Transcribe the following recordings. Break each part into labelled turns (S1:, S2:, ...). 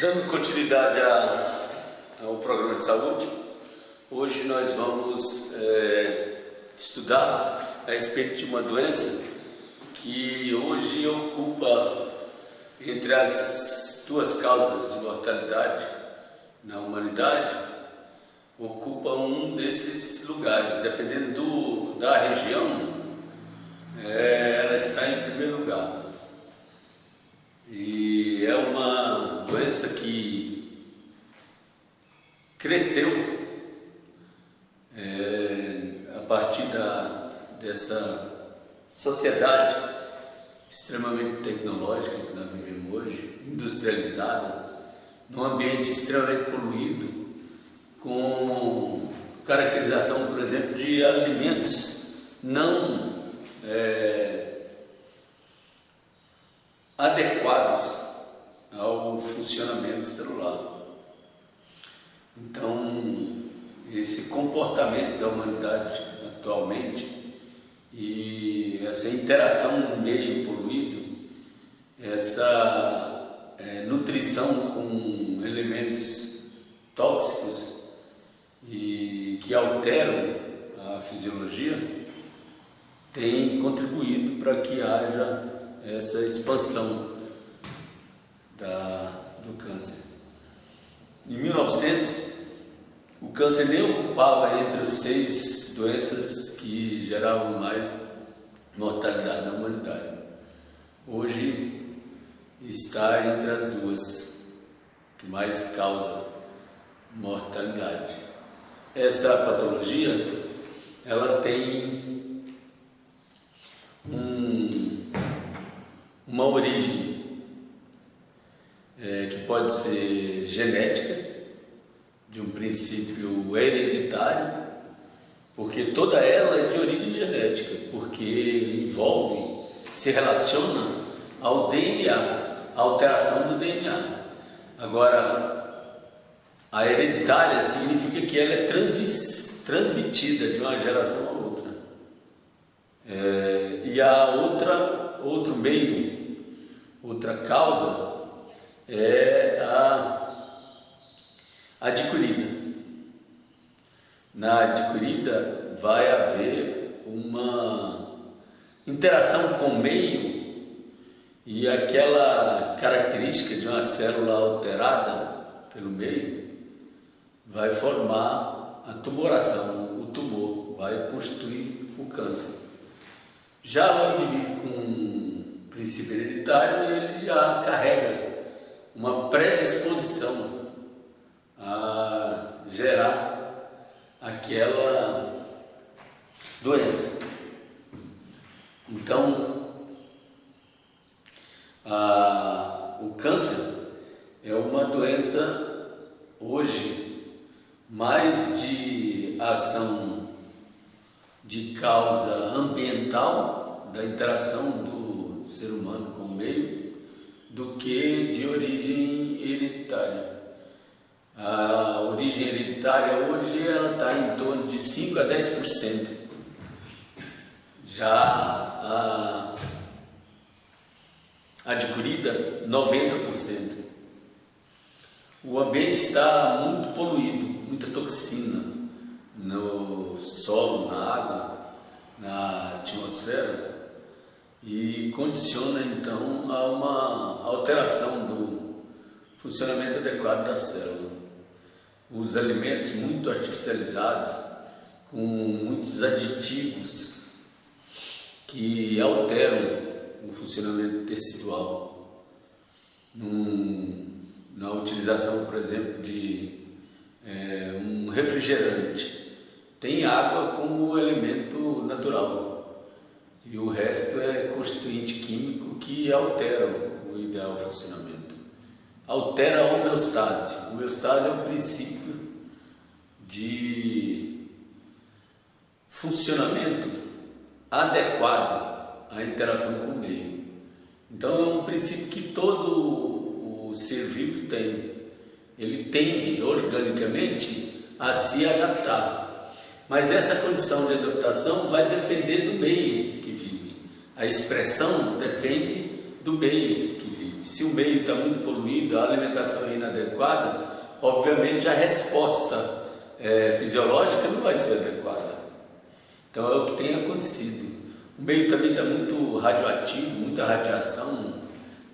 S1: Dando continuidade ao programa de saúde, hoje nós vamos estudar a respeito de uma doença que hoje ocupa, entre as duas causas de mortalidade na humanidade, ocupa um desses lugares. Dependendo da região, ela está em primeiro lugar. E é uma doença que cresceu a partir dessa sociedade extremamente tecnológica que nós vivemos hoje, industrializada, num ambiente extremamente poluído, com caracterização, por exemplo, de alimentos não adequados ao funcionamento celular. Então, esse comportamento da humanidade atualmente e essa interação no meio poluído, essa nutrição com elementos tóxicos e que alteram a fisiologia, tem contribuído para que haja essa expansão do câncer. Em 1900, o câncer nem ocupava entre as 6 doenças que geravam mais mortalidade na humanidade. Hoje está entre as 2 que mais causam mortalidade. Essa patologia, ela tem uma origem que pode ser genética, de um princípio hereditário, porque toda ela é de origem genética, porque se relaciona ao DNA, à alteração do DNA. Agora, a hereditária significa que ela é transmitida de uma geração a outra. E a outro meio, outra causa é a adquirida. Na adquirida vai haver uma interação com o meio e aquela característica de uma célula alterada pelo meio vai formar a tumoração, o tumor, vai constituir o câncer. Já o indivíduo com princípio hereditário, ele já carrega uma predisposição a gerar aquela doença. Então, o câncer é uma doença hoje mais de ação de causa ambiental, da interação do ser humano com o meio, do que de origem hereditária. A origem hereditária hoje ela está em torno de 5 a 10%. Já a adquirida, 90%. O ambiente está muito poluído, muita toxina no solo, na água, na atmosfera, e condiciona então a uma alteração do funcionamento adequado da célula. Os alimentos muito artificializados, com muitos aditivos que alteram o funcionamento tecidual, na utilização, por exemplo, de um refrigerante, tem água como elemento natural e o resto é constituinte químico que altera o ideal funcionamento, altera a homeostase. A homeostase é um princípio de funcionamento adequado à interação com o meio. Então é um princípio que todo o ser vivo tem. Ele tende organicamente a se adaptar. Mas essa condição de adaptação vai depender do meio que vive. A expressão depende do meio que vive. Se o meio está muito poluído, a alimentação é inadequada, obviamente a resposta fisiológica não vai ser adequada. Então é o que tem acontecido. O meio também está muito radioativo, muita radiação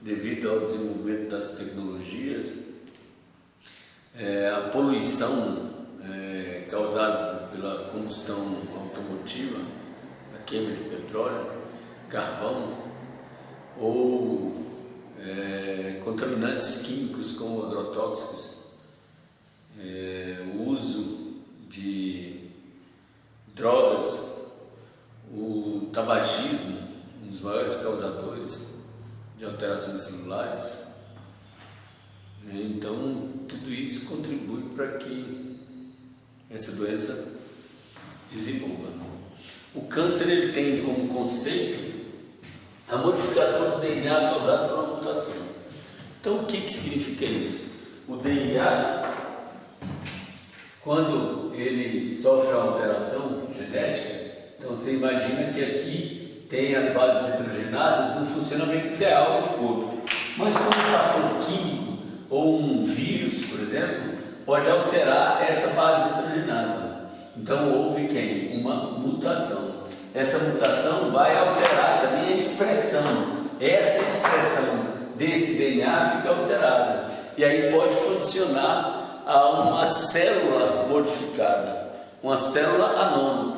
S1: devido ao desenvolvimento das tecnologias. A poluição causada pela combustão automotiva, a queima de petróleo, carvão, ou contaminantes químicos como agrotóxicos, o uso de drogas, o tabagismo, um dos maiores causadores de alterações celulares. Então, tudo isso contribui para que essa doença desenvolva. O câncer ele tem como conceito a modificação do DNA causada por uma mutação. Então, o que significa isso? O DNA, quando ele sofre uma alteração genética, então você imagina que aqui tem as bases nitrogenadas no funcionamento ideal do corpo. Mas por um fator químico ou um vírus, por exemplo, pode alterar essa base nitrogenada. Então houve uma mutação. Essa mutação vai alterar também a expressão. Essa expressão desse DNA fica alterada. E aí pode condicionar a uma célula modificada, uma célula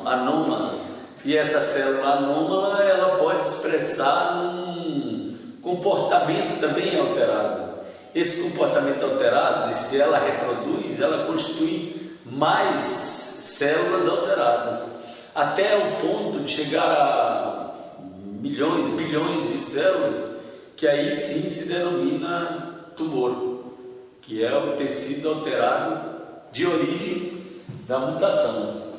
S1: anômala. E essa célula anômala ela pode expressar um comportamento também alterado. Esse comportamento alterado, se ela reproduz, ela constitui mais células alteradas, até o ponto de chegar a milhões, bilhões de células, que aí sim se denomina tumor, que é o tecido alterado de origem da mutação.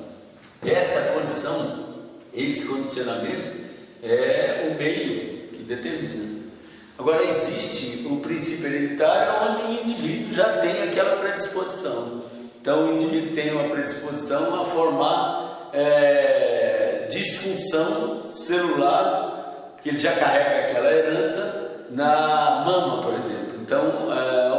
S1: Essa condição, esse condicionamento é o meio que determina. Agora existe o princípio hereditário onde o indivíduo já tem aquela predisposição. Então o indivíduo tem uma predisposição a formar disfunção celular, porque ele já carrega aquela herança na mama, por exemplo. Então,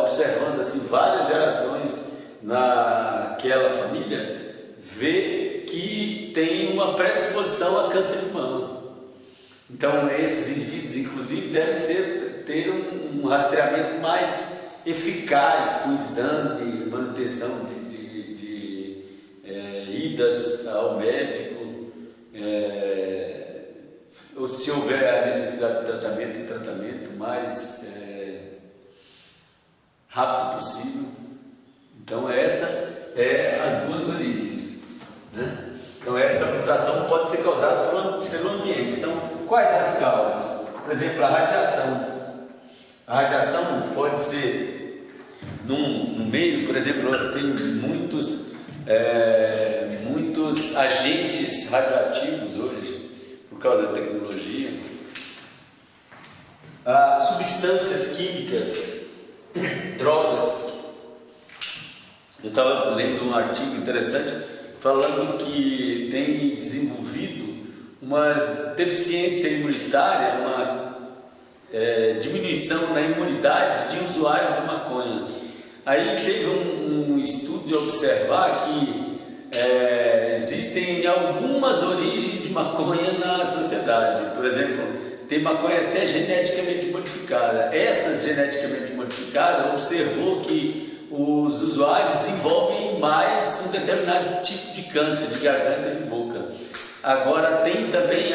S1: observando assim várias gerações naquela família, vê que tem uma predisposição a câncer de mama. Então esses indivíduos, inclusive, devem ter um rastreamento mais eficaz com exame, manutenção de idas ao médico, ou se houver a necessidade de tratamento mais rápido possível. Então essa é as duas origens, né? Então essa mutação pode ser causada pelo ambiente. Então quais as causas? Por exemplo, a radiação. A radiação pode ser no meio, por exemplo, tem muitos agentes radioativos hoje, por causa da tecnologia. Substâncias químicas, drogas. Eu estava lendo um artigo interessante falando que tem desenvolvido uma deficiência imunitária, uma diminuição na imunidade de usuários de maconha. Aí teve um estudo de observar que existem algumas origens de maconha na sociedade. Por exemplo, tem maconha até geneticamente modificada. Essas geneticamente modificadas observou que os usuários desenvolvem mais um determinado tipo de câncer de garganta e de boca. Agora tem também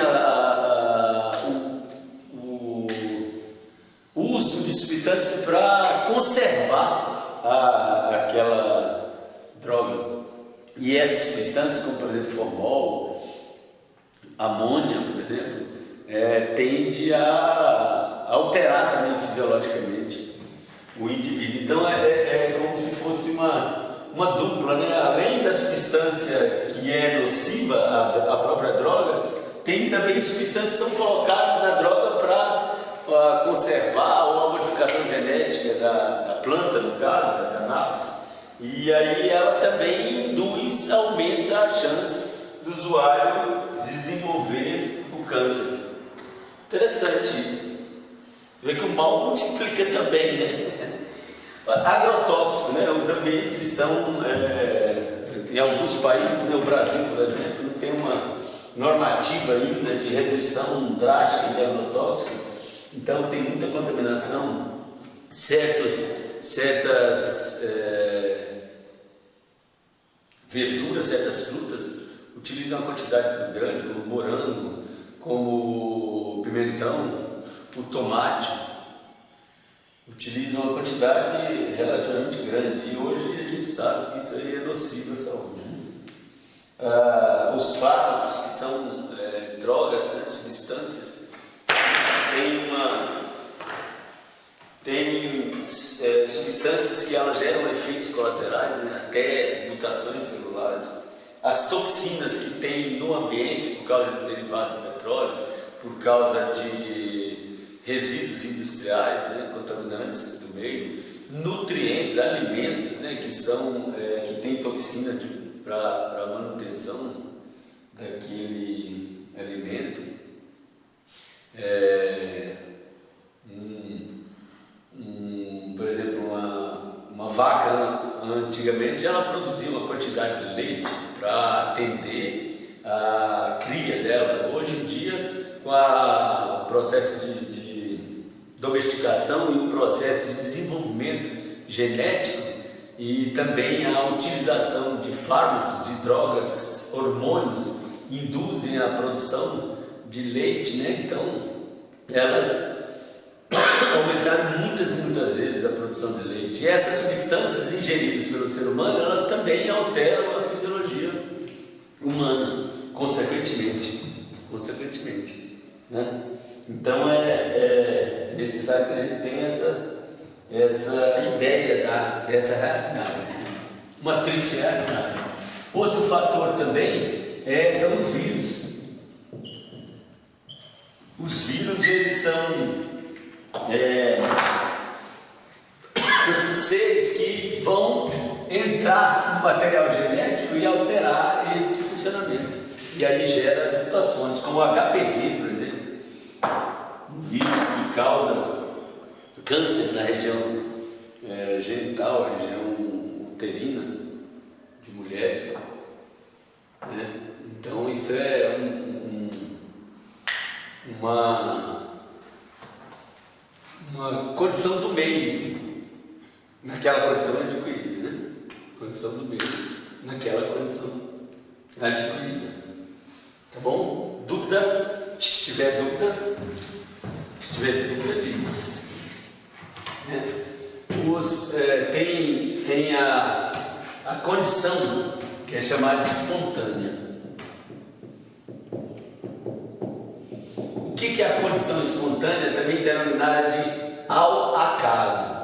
S1: o uso de substâncias para conservar aquela droga. E essas substâncias, como por exemplo formol, amônia, por exemplo, tende a alterar também fisiologicamente o indivíduo. Então é como se fosse uma dupla, né? Além da substância que é nociva, a própria droga, tem também substâncias que são colocadas na droga para conservar ou a modificação genética da planta, no caso, da cannabis. E aí ela também aumenta a chance do usuário desenvolver o câncer. Interessante isso. Você vê que o mal multiplica também, né? Agrotóxico, né? Os ambientes estão, em alguns países, né? O Brasil, por exemplo, tem uma normativa ainda de redução drástica de agrotóxico, então tem muita contaminação, certas verduras, certas frutas utilizam uma quantidade grande, como morango, como pimentão, o tomate, utilizam uma quantidade relativamente grande, e hoje a gente sabe que isso aí é nocivo à saúde. Os fármacos, que são drogas, né, substâncias, tem substâncias que elas geram efeitos colaterais, né, até mutações celulares. As toxinas que tem no ambiente por causa do derivado do petróleo, por causa de resíduos industriais, né, contaminantes do meio, nutrientes, alimentos, né, que tem toxina para manutenção daquele alimento. Por exemplo, uma vaca antigamente ela produzia uma quantidade de leite para atender a cria dela. Hoje em dia, com o processo de domesticação e o processo de desenvolvimento genético e também a utilização de fármacos, de drogas, hormônios, induzem a produção de leite, né? Então, elas aumentaram muitas vezes a produção de leite. E essas substâncias ingeridas pelo ser humano, elas também alteram a fisiologia humana, consequentemente, né? Então é necessário que a gente tenha essa ideia dessa realidade, uma triste realidade. Outro fator também são os vírus. Os vírus, eles são seres que vão entrar no material genético e alterar esse funcionamento. E aí gera as mutações, como o HPV, por exemplo, um vírus que causa câncer na região genital, região uterina de mulheres, né? Então isso é uma condição do meio, naquela condição adquirida, né? Condição do meio, naquela condição adquirida. Tá bom? Dúvida? Se tiver dúvida, diz. Tem a condição que é chamada de espontânea. O que é a condição espontânea? Também denominada de ao acaso.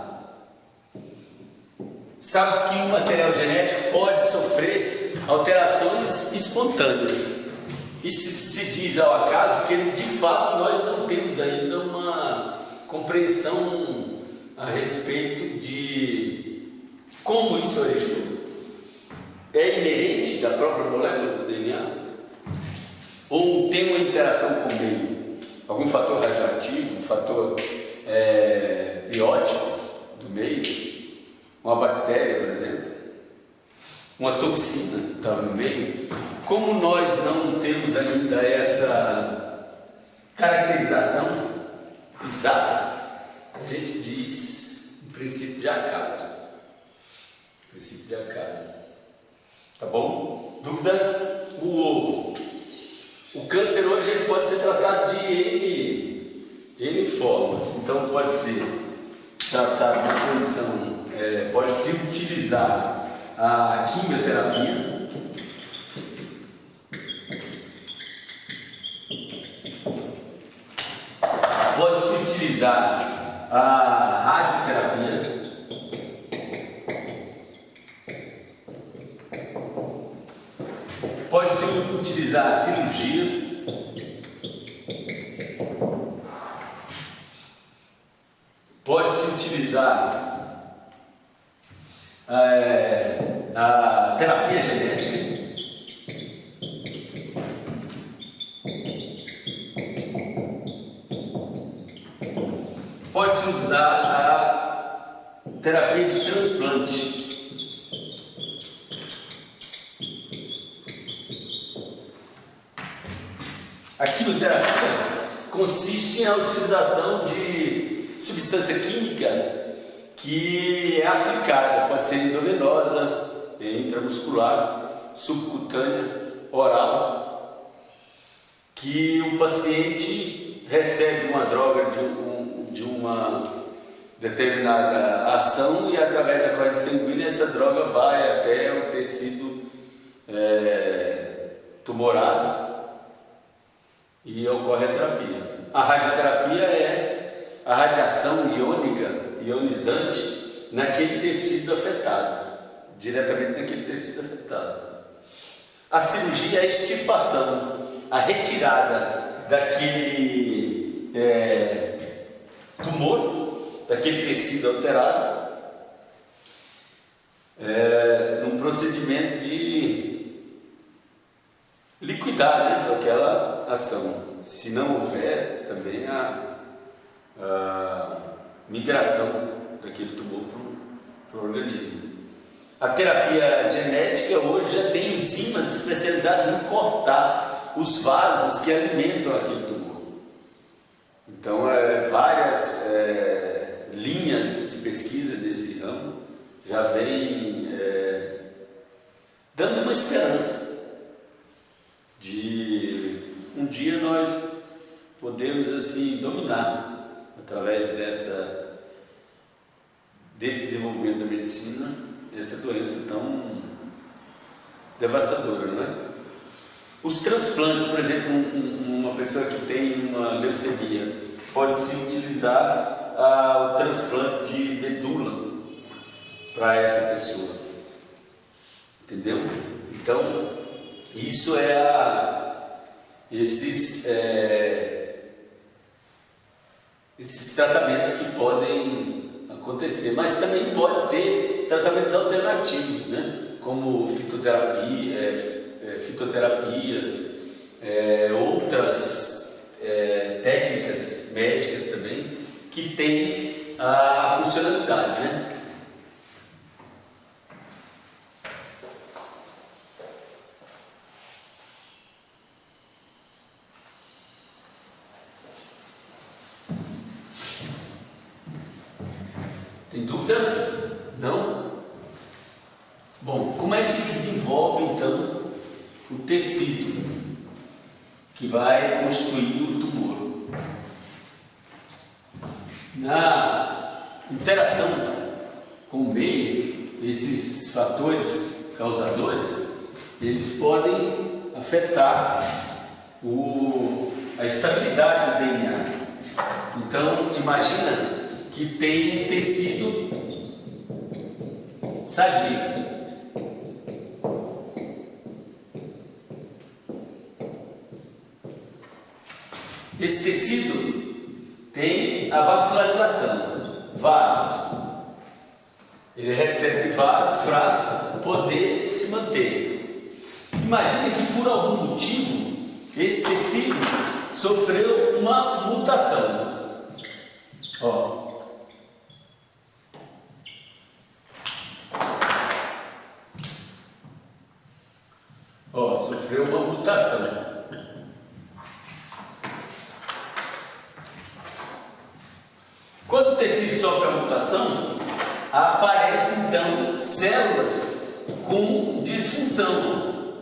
S1: Sabe-se que o material genético pode sofrer alterações espontâneas. Isso se diz ao acaso porque, de fato, nós não temos ainda uma compreensão a respeito de como isso originou. É inerente da própria molécula do DNA? Ou tem uma interação com o meio? Algum fator radioativo, um fator biótico do meio? Uma bactéria, por exemplo? Uma toxina que estava no meio? Como nós não temos ainda essa caracterização exata, a gente diz um princípio de acaso. Princípio de acaso. Tá bom? Dúvida? O câncer hoje ele pode ser tratado de N formas. Então pode ser tratado na condição, pode se utilizar a quimioterapia. Pode-se utilizar a radioterapia, pode-se utilizar a cirurgia, pode-se utilizar a terapia genética. pode-se usar a terapia de transplante. A quimioterapia consiste na utilização de substância química que é aplicada, pode ser endovenosa, intramuscular, subcutânea, oral, que o paciente recebe uma droga de uma determinada ação e através da corrente sanguínea essa droga vai até o tecido tumorado e ocorre a terapia. A radioterapia é a radiação ionizante naquele tecido afetado, diretamente naquele tecido afetado. A cirurgia é a extirpação, a retirada daquele tumor, daquele tecido alterado, num procedimento de liquidar, né, aquela ação. Se não houver também a migração daquele tumor para o organismo. A terapia genética hoje já tem enzimas especializadas em cortar os vasos que alimentam aquele tumor. Então, várias linhas de pesquisa desse ramo já vêm dando uma esperança de um dia nós podemos assim dominar através desse desenvolvimento da medicina essa doença tão devastadora, não é? Os transplantes, por exemplo, uma pessoa que tem uma leucemia, pode-se utilizar o transplante de medula para essa pessoa, entendeu? Então, isso esses tratamentos que podem acontecer, mas também pode ter tratamentos alternativos, né? Como fitoterapias, outras técnicas médicas também que têm a funcionalidade, né? Tem dúvida? Não? Bom, como é que desenvolve então o tecido que vai constituir o tumor? Na interação com o meio, esses fatores causadores, eles podem afetar a estabilidade do DNA. Então, imagina que tem um tecido sadio. Esse tecido tem a vascularização, vasos. Ele recebe vasos para poder se manter. Imagina que por algum motivo esse tecido sofreu uma mutação. Sofreu uma mutação. Quando o tecido sofre a mutação, aparecem então células com disfunção.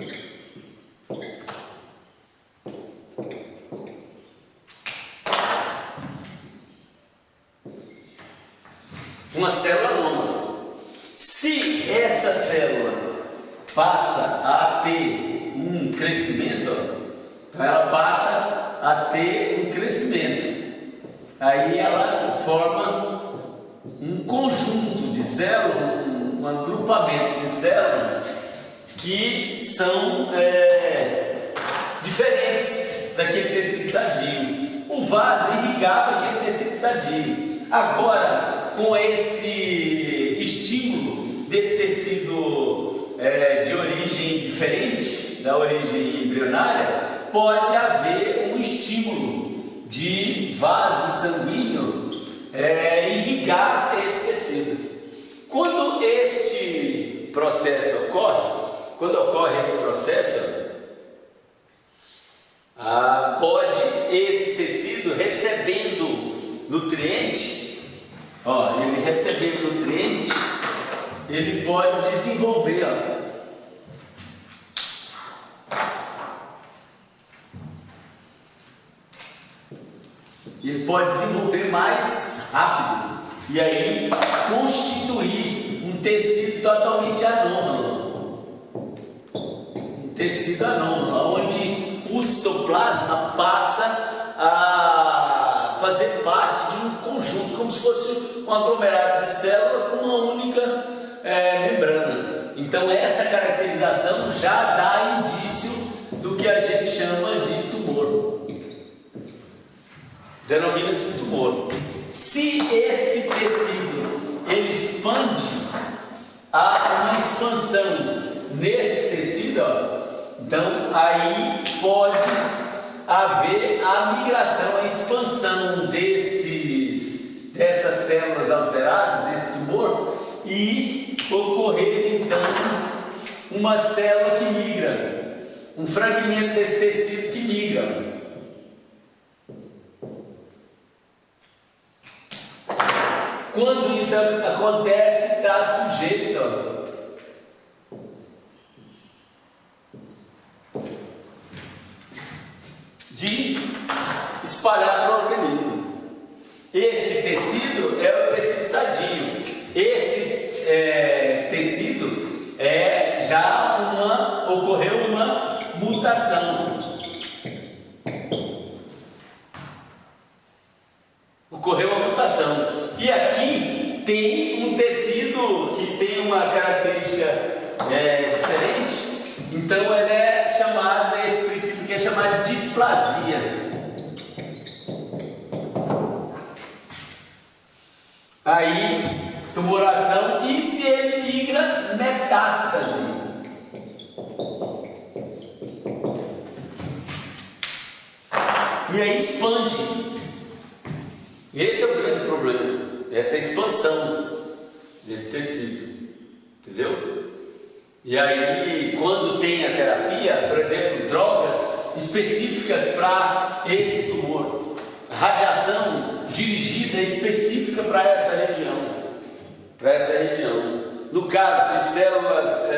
S1: Uma célula anômala. Se essa célula passa a ter um crescimento, então ela passa a ter um crescimento. Aí ela forma um conjunto de células, um agrupamento de células que são diferentes daquele tecido sadio. O vaso irrigava aquele tecido sadio. Agora, com esse estímulo desse tecido de origem diferente, da origem embrionária, pode haver um estímulo de vaso sanguíneo irrigar esse tecido. Quando este processo ocorre, quando ocorre esse processo, pode esse tecido recebendo nutriente, ele recebendo nutriente, ele pode desenvolver, ele pode desenvolver mais rápido e aí constituir um tecido totalmente anômalo, onde o citoplasma passa a fazer parte de um conjunto, como se fosse um aglomerado de célula com uma única membrana. Então essa caracterização já dá indício do que a gente chama de tumor. Denomina-se tumor. Se esse tecido ele expande, há uma expansão nesse tecido, então aí pode haver a migração, a expansão dessas células alteradas, esse tumor, e ocorrer então uma célula que migra, um fragmento desse tecido que migra. Quando isso acontece, está sujeito de espalhar para o organismo. Esse tecido é o tecido sadio. Esse tecido ocorreu uma mutação. E aqui tem um tecido que tem uma característica diferente. Então ele é chamado, esse princípio que é chamado de displasia. Aí, tumoração, e se ele migra, metástase. E aí expande. Esse é o grande problema, essa expansão desse tecido, entendeu? E aí, quando tem a terapia, por exemplo, drogas específicas para esse tumor, radiação dirigida específica para essa região, No caso de células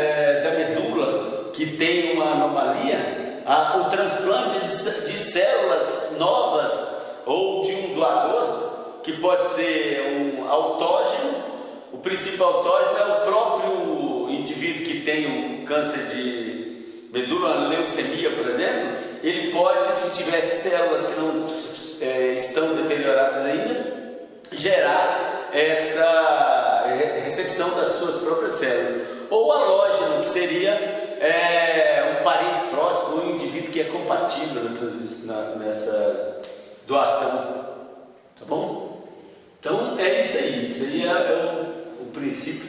S1: da medula que tem uma anomalia, o transplante de células novas ou de um doador, que pode ser um autógeno. O princípio autógeno é o próprio indivíduo que tem um câncer de medula, leucemia, por exemplo. Ele pode, se tiver células que não estão deterioradas ainda, gerar essa recepção das suas próprias células. Ou alógeno, que seria um parente próximo, um indivíduo que é compatível nessa doação, tá bom? Então é isso aí é o princípio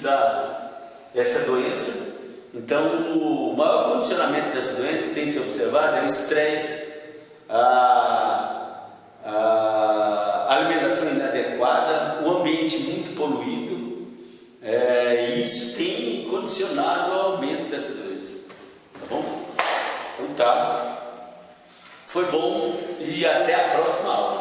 S1: dessa doença. Então o maior condicionamento dessa doença que tem se observado é o estresse, a alimentação inadequada, o ambiente muito poluído, e isso tem condicionado o aumento dessa doença, tá bom? Então tá. Foi bom e até a próxima aula.